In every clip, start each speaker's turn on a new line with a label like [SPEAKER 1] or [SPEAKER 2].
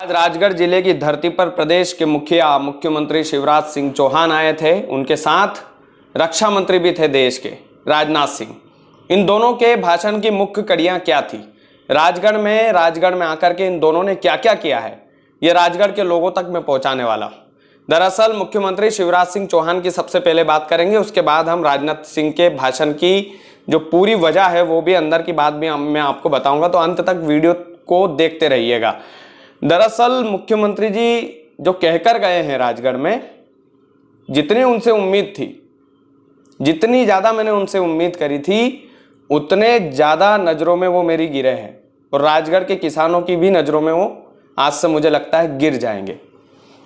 [SPEAKER 1] आज राजगढ़ जिले की धरती पर प्रदेश के मुखिया मुख्यमंत्री शिवराज सिंह चौहान आए थे। उनके साथ रक्षा मंत्री भी थे देश के, राजनाथ सिंह। इन दोनों के भाषण की मुख्य कड़ियां क्या थी? राजगढ़ में आकर के इन दोनों ने क्या क्या किया है, ये राजगढ़ के लोगों तक मैं पहुंचाने वाला हूं। दरअसल मुख्यमंत्री शिवराज सिंह चौहान की सबसे पहले बात करेंगे, उसके बाद हम राजनाथ सिंह के भाषण की जो पूरी वजह है वो भी, अंदर की बात भी मैं आपको बताऊंगा। तो अंत तक वीडियो को देखते रहिएगा। दरअसल मुख्यमंत्री जी जो कहकर गए हैं राजगढ़ में, जितनी उनसे उम्मीद थी, जितनी ज़्यादा मैंने उनसे उम्मीद करी थी, उतने ज़्यादा नज़रों में वो मेरी गिरे हैं। और राजगढ़ के किसानों की भी नज़रों में वो आज से मुझे लगता है गिर जाएंगे,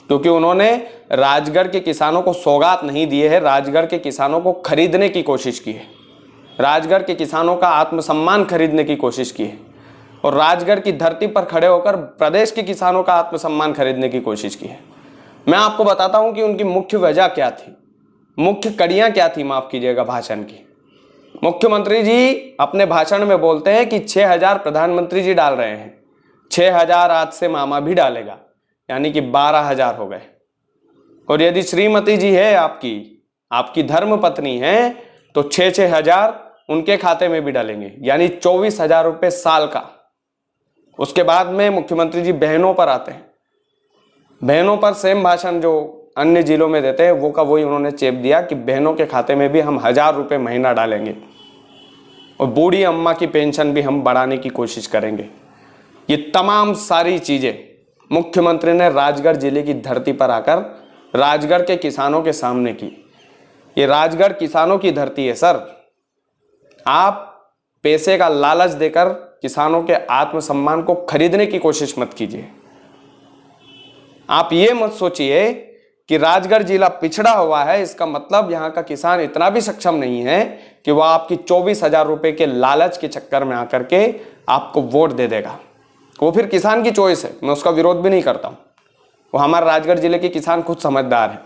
[SPEAKER 1] क्योंकि उन्होंने राजगढ़ के किसानों को सौगात नहीं दिए है, राजगढ़ के किसानों को खरीदने की कोशिश की है, राजगढ़ के किसानों का आत्मसम्मान खरीदने की कोशिश की है, और राजगढ़ की धरती पर खड़े होकर प्रदेश के किसानों का आत्मसम्मान खरीदने की कोशिश की है। मैं आपको बताता हूं कि उनकी मुख्य वजह क्या थी, मुख्य कड़ियां क्या थी, माफ कीजिएगा, भाषण की। मुख्यमंत्री जी अपने भाषण में बोलते हैं कि 6000 प्रधानमंत्री जी डाल रहे हैं, 6000 आज से मामा भी डालेगा, यानी कि 12000 हो गए। और यदि श्रीमती जी है आपकी धर्म पत्नी है, तो 6-6000 उनके खाते में भी डालेंगे, यानी 24,000 रुपये साल का। उसके बाद में मुख्यमंत्री जी बहनों पर आते हैं। बहनों पर सेम भाषण जो अन्य जिलों में देते हैं वो का वही उन्होंने चेप दिया कि बहनों के खाते में भी हम 1000 रुपये महीना डालेंगे, और बूढ़ी अम्मा की पेंशन भी हम बढ़ाने की कोशिश करेंगे। ये तमाम सारी चीजें मुख्यमंत्री ने राजगढ़ जिले की धरती पर आकर राजगढ़ के किसानों के सामने की। ये राजगढ़ किसानों की धरती है सर। आप पैसे का लालच देकर किसानों के आत्मसम्मान को खरीदने की कोशिश मत कीजिए। आप ये मत सोचिए कि राजगढ़ जिला पिछड़ा हुआ है, इसका मतलब यहाँ का किसान इतना भी सक्षम नहीं है कि वह आपकी 24,000 रुपये के लालच के चक्कर में आकर के आपको वोट दे देगा। वो फिर किसान की चॉइस है, मैं उसका विरोध भी नहीं करता हूँ। वो हमारे राजगढ़ जिले के किसान खुद समझदार हैं।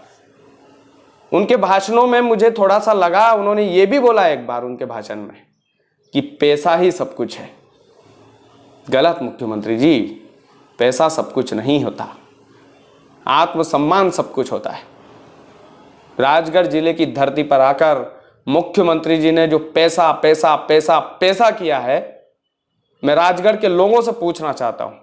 [SPEAKER 1] उनके भाषणों में मुझे थोड़ा सा लगा, उन्होंने ये भी बोला एक बार उनके भाषण में कि पैसा ही सब कुछ है। गलत मुख्यमंत्री जी, पैसा सब कुछ नहीं होता, आत्मसम्मान सब कुछ होता है। राजगढ़ जिले की धरती पर आकर मुख्यमंत्री जी ने जो पैसा पैसा पैसा पैसा किया है, मैं राजगढ़ के लोगों से पूछना चाहता हूं।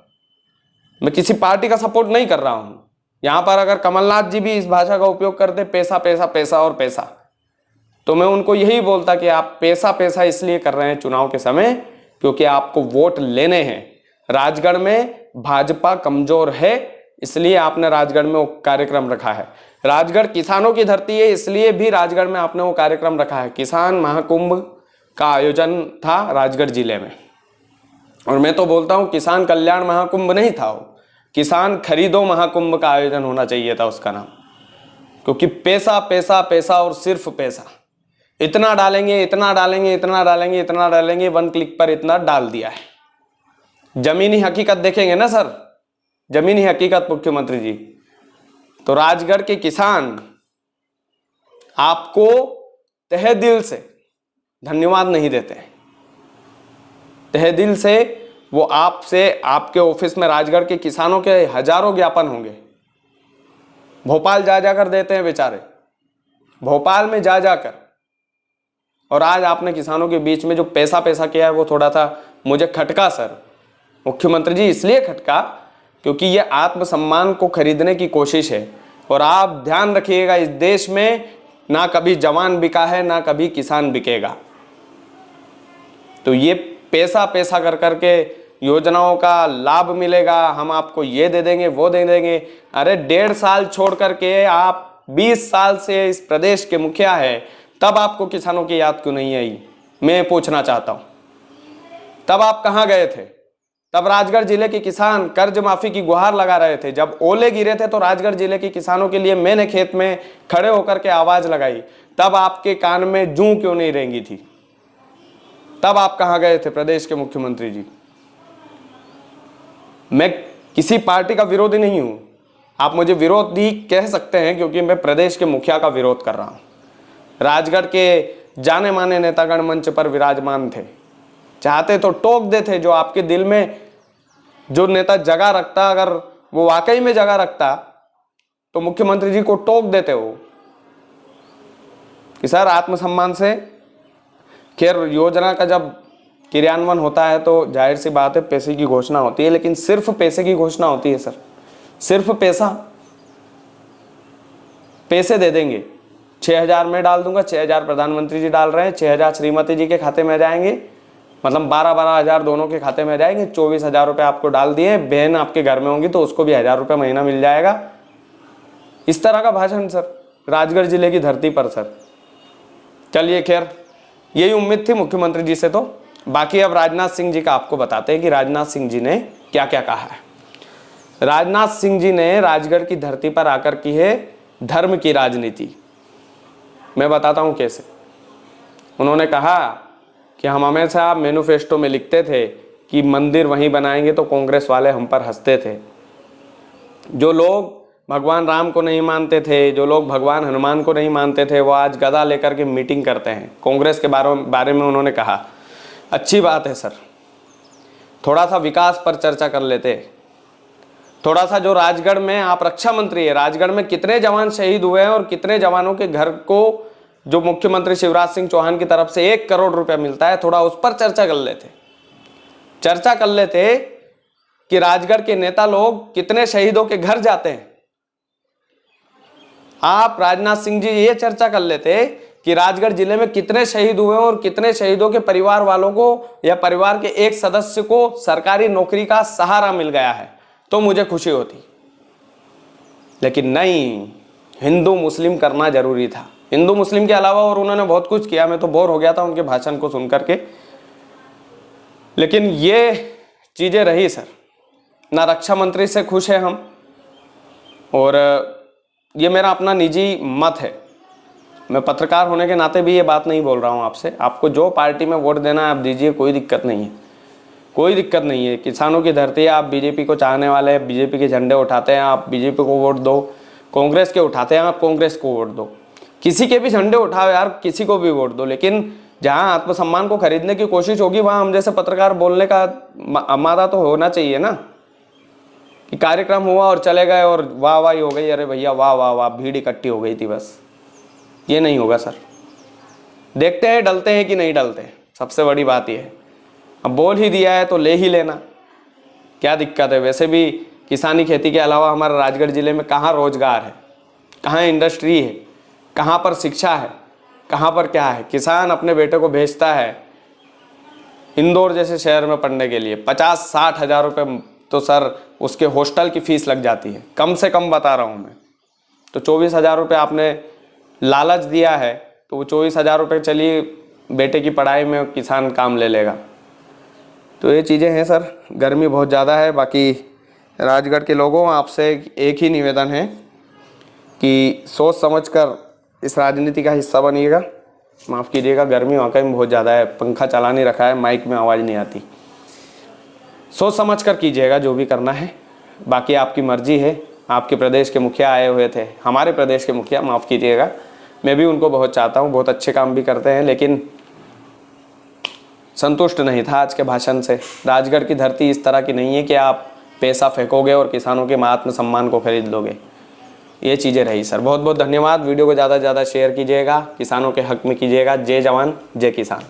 [SPEAKER 1] मैं किसी पार्टी का सपोर्ट नहीं कर रहा हूं। यहां पर अगर कमलनाथ जी भी इस भाषा का उपयोग करते, पैसा पैसा पैसा और पैसा, तो मैं उनको यही बोलता कि आप पैसा पैसा इसलिए कर रहे हैं चुनाव के समय क्योंकि आपको वोट लेने हैं। राजगढ़ में भाजपा कमजोर है, इसलिए आपने राजगढ़ में वो कार्यक्रम रखा है। राजगढ़ किसानों की धरती है, इसलिए भी राजगढ़ में आपने वो कार्यक्रम रखा है। किसान महाकुंभ का आयोजन था राजगढ़ जिले में, और मैं तो बोलता हूं किसान कल्याण महाकुंभ नहीं था, वो किसान खरीदो महाकुंभ का आयोजन होना चाहिए था उसका नाम। क्योंकि पैसा पैसा पैसा और सिर्फ पैसा, इतना डालेंगे इतना डालेंगे इतना डालेंगे इतना डालेंगे, 1 क्लिक पर इतना डाल दिया है। जमीनी हकीकत देखेंगे ना सर, जमीनी हकीकत मुख्यमंत्री जी, तो राजगढ़ के किसान आपको तहे दिल से धन्यवाद नहीं देते हैं। तहे दिल से वो आपसे, आपके ऑफिस में राजगढ़ के किसानों के हजारों ज्ञापन होंगे, भोपाल जा जाकर देते हैं बेचारे, भोपाल में जा जाकर। और आज आपने किसानों के बीच में जो पैसा पैसा किया है वो थोड़ा सा मुझे खटका सर मुख्यमंत्री जी, इसलिए खटका क्योंकि ये आत्मसम्मान को खरीदने की कोशिश है। और आप ध्यान रखिएगा, इस देश में ना कभी जवान बिका है ना कभी किसान बिकेगा। तो ये पैसा पैसा कर करके योजनाओं का लाभ मिलेगा, हम आपको ये दे देंगे वो दे देंगे। अरे 1.5 साल छोड़ करके आप 20 साल से इस प्रदेश के मुखिया है, तब आपको किसानों की याद क्यों नहीं आई? मैं पूछना चाहता हूं, तब आप कहां गए थे? तब राजगढ़ जिले के किसान कर्ज माफी की गुहार लगा रहे थे। जब ओले गिरे थे तो राजगढ़ जिले के किसानों के लिए मैंने खेत में खड़े होकर के आवाज लगाई, तब आपके कान में जूं क्यों नहीं रेंगी थी? तब आप कहां गए थे प्रदेश के मुख्यमंत्री जी? मैं किसी पार्टी का विरोधी नहीं हूं, आप मुझे विरोधी कह सकते हैं क्योंकि मैं प्रदेश के मुखिया का विरोध कर रहा हूं। राजगढ़ के जाने माने नेतागण मंच पर विराजमान थे, चाहते तो टोक देते, जो आपके दिल में जो नेता जगह रखता, अगर वो वाकई में जगह रखता तो मुख्यमंत्री जी को टोक देते हो कि सर आत्मसम्मान से। खैर योजना का जब क्रियान्वयन होता है तो जाहिर सी बात है पैसे की घोषणा होती है, लेकिन सिर्फ पैसे की घोषणा होती है सर, सिर्फ पैसे दे देंगे। 6,000 में डाल दूंगा, 6,000 प्रधानमंत्री जी डाल रहे हैं, 6,000 श्रीमती जी के खाते में जाएंगे, मतलब 12,000 दोनों के खाते में जाएंगे। 24,000 रुपये आपको डाल दिए, बहन आपके घर में होंगी तो उसको भी 1,000 रुपये महीना मिल जाएगा। इस तरह का भाषण सर राजगढ़ जिले की धरती पर सर। चलिए खैर यही उम्मीद थी मुख्यमंत्री जी से। तो बाकी अब राजनाथ सिंह जी का आपको बताते हैं कि राजनाथ सिंह जी ने क्या क्या कहा है। राजनाथ सिंह जी ने राजगढ़ की धरती पर आकर की है धर्म की राजनीति। मैं बताता हूं कैसे। उन्होंने कहा कि हम हमेशा मैनिफेस्टो में लिखते थे कि मंदिर वहीं बनाएंगे तो कांग्रेस वाले हम पर हंसते थे। जो लोग भगवान राम को नहीं मानते थे, जो लोग भगवान हनुमान को नहीं मानते थे, वो आज गदा लेकर के मीटिंग करते हैं। कांग्रेस के बारे में उन्होंने कहा अच्छी बात है सर, थोड़ा सा विकास पर चर्चा कर लेते। थोड़ा सा जो राजगढ़ में आप रक्षा मंत्री है, राजगढ़ में कितने जवान शहीद हुए हैं और कितने जवानों के घर को जो मुख्यमंत्री शिवराज सिंह चौहान की तरफ से 1 करोड़ रुपया मिलता है, थोड़ा उस पर चर्चा कर लेते कि राजगढ़ के नेता लोग कितने शहीदों के घर जाते हैं। आप राजनाथ सिंह जी ये चर्चा कर लेते कि राजगढ़ जिले में कितने शहीद हुए और कितने शहीदों के परिवार वालों को या परिवार के एक सदस्य को सरकारी नौकरी का सहारा मिल गया है, तो मुझे खुशी होती। लेकिन नहीं, हिंदू मुस्लिम करना जरूरी था। हिंदू मुस्लिम के अलावा और उन्होंने बहुत कुछ किया। मैं तो बोर हो गया था उनके भाषण को सुनकर के। लेकिन ये चीजें रही सर। ना रक्षा मंत्री से खुश है हम, और ये मेरा अपना निजी मत है। मैं पत्रकार होने के नाते भी ये बात नहीं बोल रहा हूँ आपसे। आपको जो पार्टी में वोट देना है आप दीजिए, कोई दिक्कत नहीं है, कोई दिक्कत नहीं है। किसानों की धरती है, आप बीजेपी को चाहने वाले हैं, बीजेपी के झंडे उठाते हैं, आप बीजेपी को वोट दो। कांग्रेस के उठाते हैं, आप कांग्रेस को वोट दो। किसी के भी झंडे उठाओ यार, किसी को भी वोट दो। लेकिन जहाँ आत्मसम्मान को खरीदने की कोशिश होगी वहाँ हम जैसे पत्रकार बोलने का मादा तो होना चाहिए ना, कि कार्यक्रम हुआ और चले गए और वाह वाह हो गई, अरे भैया वाह वाह वाह, भीड़ इकट्ठी हो गई थी, बस। ये नहीं होगा सर। देखते हैं डलते हैं कि नहीं डलते, सबसे बड़ी बात यह है। अब बोल ही दिया है तो ले ही लेना, क्या दिक्कत है। वैसे भी किसानी खेती के अलावा हमारे राजगढ़ जिले में कहाँ रोजगार है, कहाँ इंडस्ट्री है, कहाँ पर शिक्षा है, कहाँ पर क्या है। किसान अपने बेटे को भेजता है इंदौर जैसे शहर में पढ़ने के लिए, 50-60 हज़ार रुपये तो सर उसके हॉस्टल की फीस लग जाती है, कम से कम बता रहा हूँ मैं। तो 24,000 रुपये आपने लालच दिया है, तो वो 24,000 रुपये चलिए बेटे की पढ़ाई में किसान काम ले लेगा। तो ये चीज़ें हैं सर। गर्मी बहुत ज़्यादा है। बाकी राजगढ़ के लोगों आपसे एक ही निवेदन है कि सोच समझकर इस राजनीति का हिस्सा बनिएगा। माफ़ कीजिएगा, गर्मी वाकई में बहुत ज़्यादा है, पंखा चला नहीं रखा है, माइक में आवाज़ नहीं आती। सोच समझ कर कीजिएगा जो भी करना है। बाकी आपकी मर्जी है। आपके प्रदेश के मुखिया आए हुए थे, हमारे प्रदेश के मुखिया, माफ़ कीजिएगा, मैं भी उनको बहुत चाहता हूँ, बहुत अच्छे काम भी करते हैं, लेकिन संतुष्ट नहीं था आज के भाषण से। राजगढ़ की धरती इस तरह की नहीं है कि आप पैसा फेंकोगे और किसानों के आत्मसम्मान को खरीद लोगे। ये चीज़ें रही सर। बहुत बहुत धन्यवाद। वीडियो को ज़्यादा से ज़्यादा शेयर कीजिएगा, किसानों के हक में कीजिएगा। जय जवान जय किसान।